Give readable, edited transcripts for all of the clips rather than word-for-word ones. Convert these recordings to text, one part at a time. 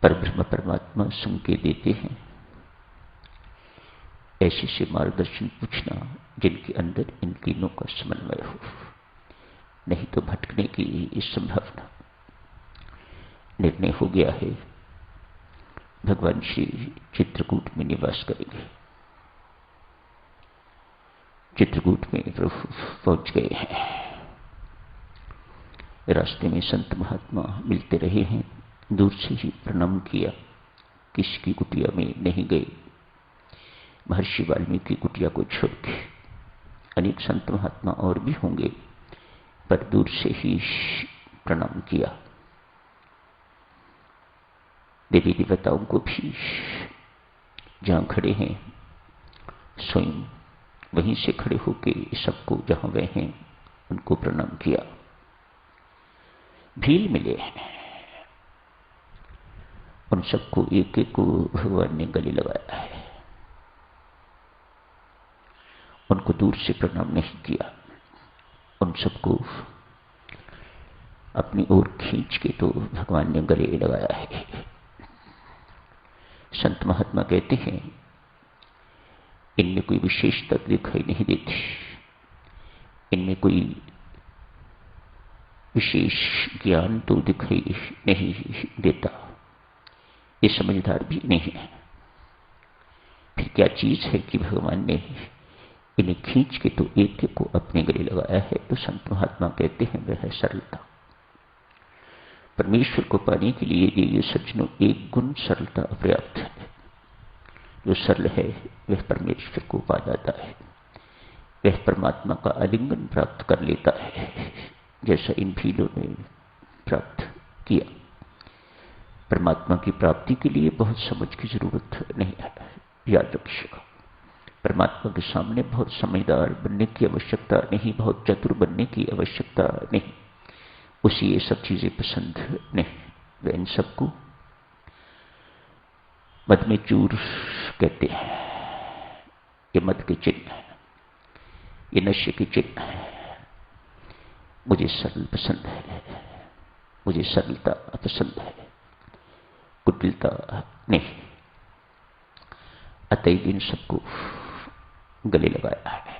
परब्रह्म परमात्मा संकेत देते हैं, ऐसे से मार्गदर्शन पूछना जिनके अंदर इन तीनों का समन्वय हो, नहीं तो भटकने की इस संभावना। निर्णय हो गया है, भगवान श्री चित्रकूट में निवास करेंगे। चित्रकूट में प्रभु पहुंच गए हैं। रास्ते में संत महात्मा मिलते रहे हैं, दूर से ही प्रणाम किया, किसी की कुटिया में नहीं गए। महर्षि वाल्मीकि की कुटिया को छोड़ के अनेक संत महात्मा और भी होंगे, पर दूर से ही प्रणाम किया। देवी देवताओं को भी जहां खड़े हैं स्वयं वहीं से खड़े होके सबको जहां वे हैं उनको प्रणाम किया। भील मिले हैं, उन सबको एक एक को भगवान ने गले लगाया है। उनको दूर से प्रणाम नहीं किया, उन सबको अपनी ओर खींच के तो भगवान ने गले लगाया है। संत महात्मा कहते हैं इनमें कोई विशेषता दिखाई नहीं देती, इनमें कोई विशेष ज्ञान तो दिखाई नहीं देता, ये समझदार भी नहीं है। फिर क्या चीज है कि भगवान ने इन्हें खींच के तो एक एक को अपने गले लगाया है? तो संत महात्मा कहते हैं वह है सरलता। परमेश्वर को पाने के लिए ये सज्जनों एक गुण सरलता अपर्याप्त है। जो सरल है वह परमेश्वर को पा जाता है, वह परमात्मा का आलिंगन प्राप्त कर लेता है, जैसा इन भीलों ने प्राप्त किया। परमात्मा की प्राप्ति के लिए बहुत समझ की जरूरत नहीं है, याद रखिएगा। परमात्मा के सामने बहुत समझदार बनने की आवश्यकता नहीं, बहुत चतुर बनने की आवश्यकता नहीं, उसी ये सब चीजें पसंद नहीं। वे इन सबको मद में चूर कहते हैं। ये मद के चिन्ह है, ये नशे के चिन्ह है। मुझे सरल पसंद है, मुझे सरलता पसंद है, कुटिलता नहीं। अतएव इन सबको गले लगाया है।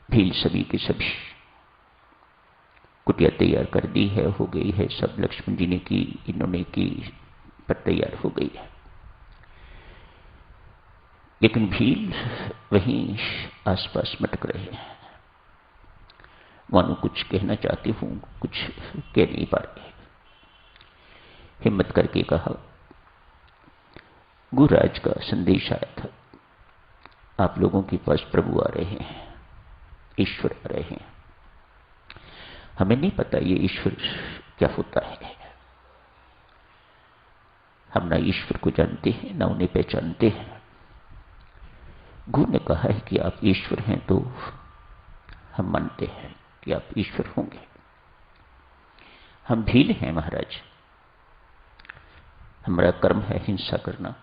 भील सभी के सभी कुटिया तैयार कर दी है, हो गई है, सब लक्ष्मण जी ने की, इन्होंने की, पर तैयार हो गई है। लेकिन भील वहीं आसपास मटक रहे हैं, मानो कुछ कहना चाहते हूं, कुछ कह नहीं पा रहे। हिम्मत करके कहा, गुरुराज का संदेश आया था, आप लोगों के पास प्रभु आ रहे हैं, ईश्वर आ रहे हैं। हमें नहीं पता ये ईश्वर क्या होता है, हम ना ईश्वर को जानते हैं ना उन्हें पहचानते हैं। गुरु ने कहा है कि आप ईश्वर हैं, तो हम मानते हैं कि आप ईश्वर होंगे। हम भील हैं महाराज, हमारा कर्म है हिंसा करना,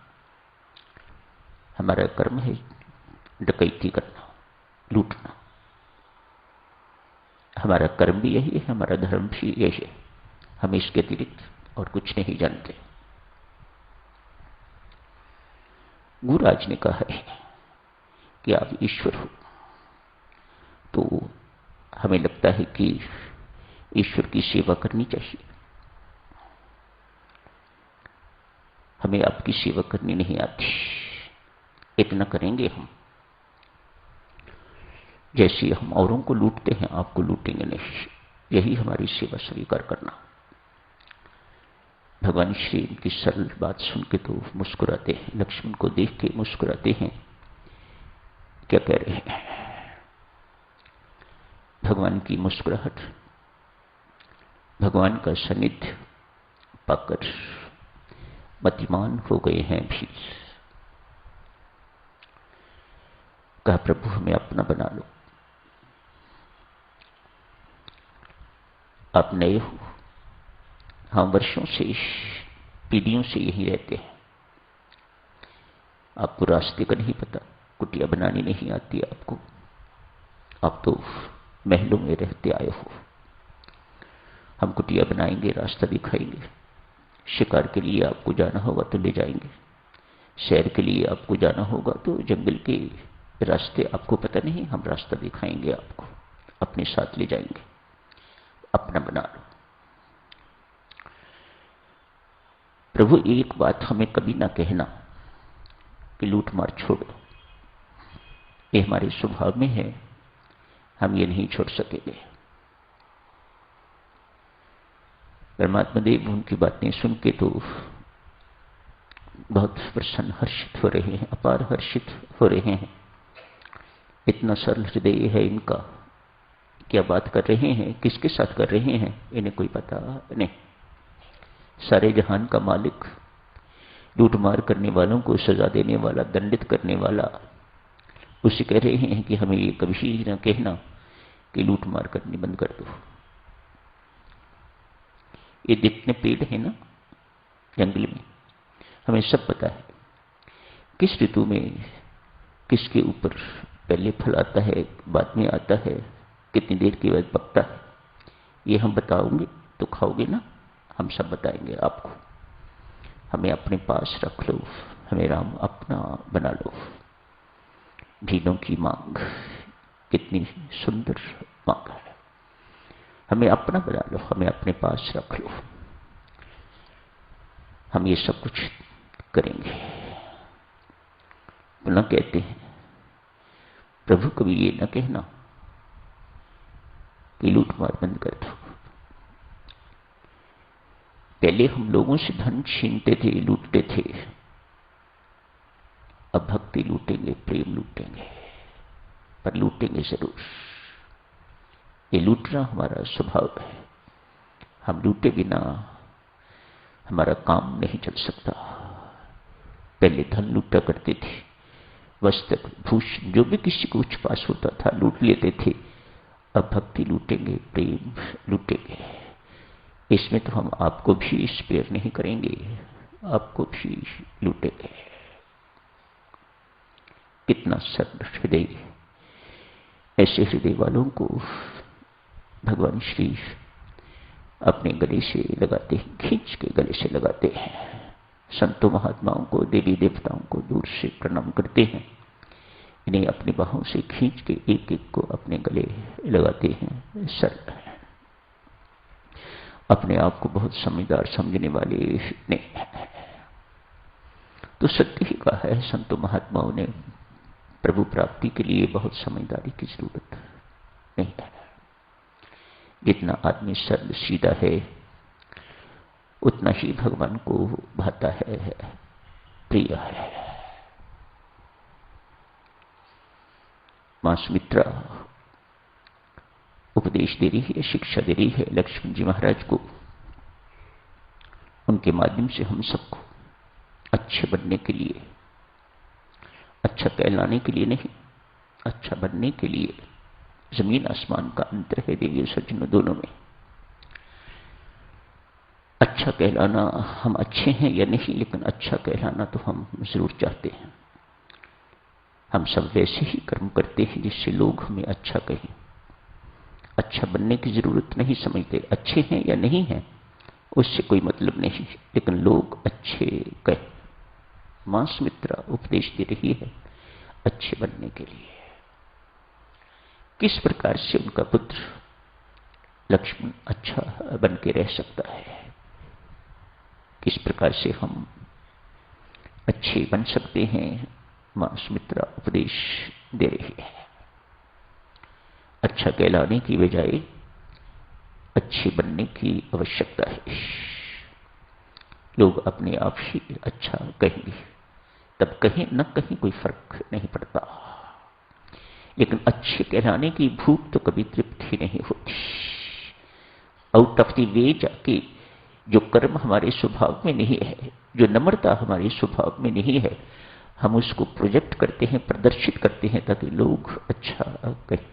हमारा कर्म है डकैती करना, लूटना। हमारा कर्म भी यही है, हमारा धर्म भी यही है। हम इसके अतिरिक्त और कुछ नहीं जानते। गुरुराज ने कहा है कि आप ईश्वर हो, तो हमें लगता है कि ईश्वर की सेवा करनी चाहिए। हमें आपकी सेवा करनी नहीं आती, इतना करेंगे हम, जैसे हम औरों को लूटते हैं आपको लूटेंगे नहीं, यही हमारी सेवा स्वीकार करना। भगवान श्री की सरल बात सुन के तो मुस्कुराते हैं, लक्ष्मण को देख के मुस्कुराते हैं। क्या कह रहे हैं? भगवान की मुस्कुराहट, भगवान का सानिध्य पाकर मतिमान हो गए हैं भी। कहा, प्रभु हमें अपना बना लो, आप नए हो, हम वर्षों से, पीढ़ियों से यहीं रहते हैं, आपको रास्ते का नहीं पता, कुटिया बनानी नहीं आती आपको, आप तो महलों में रहते आए हो। हम कुटिया बनाएंगे, रास्ता दिखाएंगे, शिकार के लिए आपको जाना होगा तो ले जाएंगे, सैर के लिए आपको जाना होगा तो जंगल के रास्ते आपको पता नहीं, हम रास्ता दिखाएंगे आपको, अपने साथ ले जाएंगे, अपना बना लो। प्रभु एक बात हमें कभी ना कहना कि लूट मार छोड़ो, ये हमारे स्वभाव में है, हम ये नहीं छोड़ सकेंगे। परमात्मा देव उनकी बातें सुन के तो बहुत प्रसन्न, हर्षित हो रहे हैं, अपार हर्षित हो रहे हैं। इतना सरल हृदय है इनका, क्या बात कर रहे हैं, किसके साथ कर रहे हैं, इन्हें कोई पता नहीं। सारे जहान का मालिक, लूट मार करने वालों को सजा देने वाला, दंडित करने वाला, उसे कह रहे हैं कि हमें ये कभी न कहना कि लूट मार करनी बंद कर दो। ये जितने पेड़ हैं ना जंगल में, हमें सब पता है किस ऋतु में किसके ऊपर पहले फल आता है, बाद में आता है, कितनी देर के बाद पकता है। ये हम बताओगे तो खाओगे ना, हम सब बताएंगे आपको। हमें अपने पास रख लो, हमें राम अपना बना लो। भीनों की मांग कितनी सुंदर मांग है, हमें अपना बना लो, हमें अपने पास रख लो, हम ये सब कुछ करेंगे। पुनः कहते हैं प्रभु कभी ये न कहना कि लूट मार बंद कर दो। पहले हम लोगों से धन छीनते थे, लूटते थे, अब भक्ति लूटेंगे, प्रेम लूटेंगे, पर लूटेंगे जरूर। ये लूटना हमारा स्वभाव है, हम लूटे बिना हमारा काम नहीं चल सकता। पहले धन लूटा करते थे, वस्त्र भूषण जो भी किसी को कुछ पास होता था लूट लेते थे। अब भक्ति लूटेंगे, प्रेम लूटेंगे। इसमें तो हम आपको भी स्पेयर नहीं करेंगे, आपको भी लूटेंगे। कितना सरल हृदय, ऐसे हृदय वालों को भगवान श्री अपने गले से लगाते हैं, खींच के गले से लगाते हैं। संतों महात्माओं को, देवी देवताओं को दूर से प्रणाम करते हैं, इन्हें अपनी बाहों से खींच के एक एक को अपने गले लगाते हैं। सरल है, अपने आप को बहुत समझदार समझने वाले नहीं है। तो सत्य ही कहा है संतों महात्माओं ने, प्रभु प्राप्ति के लिए बहुत समझदारी की जरूरत नहीं है। जितना आदमी सरल सीधा है उतना ही भगवान को भाता है, प्रिय है। मां सुमित्रा उपदेश दे रही है, शिक्षा दे रही है लक्ष्मण जी महाराज को। उनके माध्यम से हम सबको अच्छे बनने के लिए, अच्छा कहलाने के लिए नहीं, अच्छा बनने के लिए। जमीन आसमान का अंतर है देवी सज्जनों दोनों में। अच्छा कहलाना, हम अच्छे हैं या नहीं, लेकिन अच्छा कहलाना तो हम जरूर चाहते हैं। हम सब वैसे ही कर्म करते हैं जिससे लोग हमें अच्छा कहें। अच्छा बनने की जरूरत नहीं समझते, अच्छे हैं या नहीं हैं उससे कोई मतलब नहीं, लेकिन लोग अच्छे कहें। मां सुमित्रा उपदेश दे रही है अच्छे बनने के लिए। किस प्रकार से उनका पुत्र लक्ष्मण अच्छा बन के रह सकता है, किस प्रकार से हम अच्छे बन सकते हैं, मां सुमित्रा उपदेश दे रही है। अच्छा कहलाने की बजाय अच्छे बनने की आवश्यकता है। लोग अपने आप ही अच्छा कहेंगे, तब कहीं न कहीं कोई फर्क नहीं पड़ता, लेकिन अच्छे कहलाने की भूख तो कभी तृप्ति नहीं होती। आउट ऑफ द वे जाके जो कर्म हमारे स्वभाव में नहीं है, जो नम्रता हमारे स्वभाव में नहीं है, हम उसको प्रोजेक्ट करते हैं, प्रदर्शित करते हैं ताकि लोग अच्छा कहें।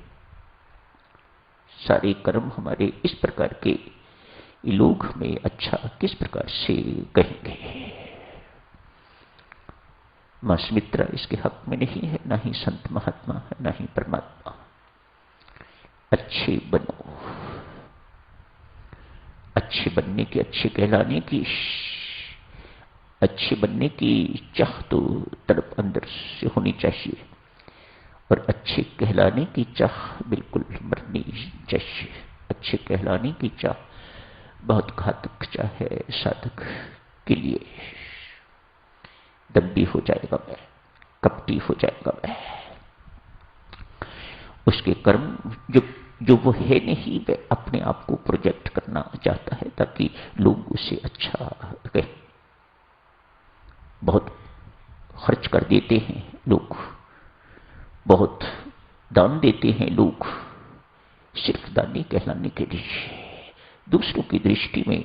सारे कर्म हमारे इस प्रकार के, लोग हमें अच्छा किस प्रकार से कहेंगे। मां सुमित्रा इसके हक में नहीं है, ना ही संत महात्मा, ना ही परमात्मा। अच्छे बनो, अच्छे बनने की, अच्छे कहलाने की अच्छे बनने की चाह तो तड़प अंदर से होनी चाहिए, और अच्छे कहलाने की चाह बिल्कुल मरनी चाहिए। अच्छे कहलाने की चाह बहुत घातक चाह है साधक के लिए। दंडी हो जाएगा मैं, कपटी हो जाएगा मैं। उसके कर्म जो वो है नहीं, वह अपने आप को प्रोजेक्ट करना चाहता है ताकि लोग उसे अच्छा कहें। बहुत खर्च कर देते हैं लोग, बहुत दान देते हैं लोग, सिर्फ दानी कहलाने के लिए, दूसरों की दृष्टि में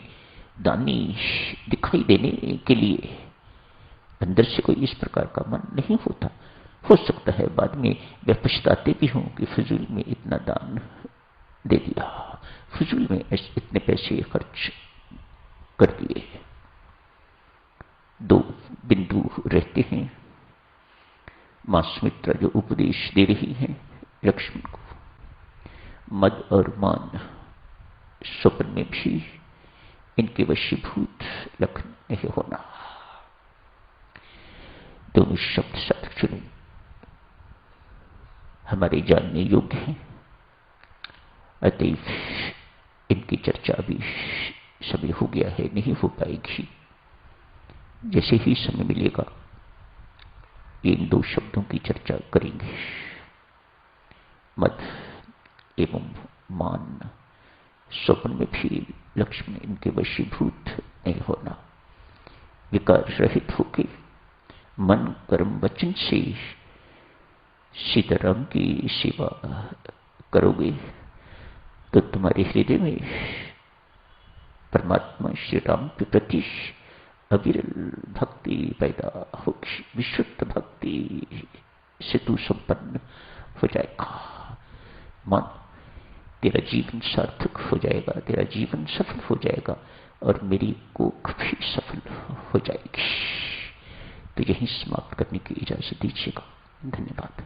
दानी दिखाई देने के लिए। अंदर से कोई इस प्रकार का मन नहीं होता। हो सकता है बाद में वे पछताते भी हों कि फिजूल में इतना दान दे दिया, फिजूल में इतने पैसे खर्च कर दिए। दो बिंदु रहते हैं। मां सुमित्रा जो उपदेश दे रही हैं लक्ष्मण को, मद और मान स्वप्न में भी इनके वशीभूत लखन नहीं होना। दोनों शब्द साथ चुने हमारे जानने योग्य हैं, अतएव इनकी चर्चा अभी समय हो गया है, नहीं हो पाएगी। जैसे ही समय मिलेगा इन दो शब्दों की चर्चा करेंगे। मद एवं मान स्वप्न में भी लक्ष्मण इनके वशीभूत नहीं होना। विकार रहित होकर मन कर्म वचन से सीताराम की सेवा करोगे तो तुम्हारे हृदय में परमात्मा श्री राम के प्रति अविरल भक्ति पैदा होगी। विशुद्ध भक्ति से तू संपन्न हो जाएगा। मान तेरा जीवन सार्थक हो जाएगा, तेरा जीवन सफल हो जाएगा और मेरी कोख भी सफल हो जाएगी। तो यहीं समाप्त करने की इजाजत दीजिएगा। धन्यवाद।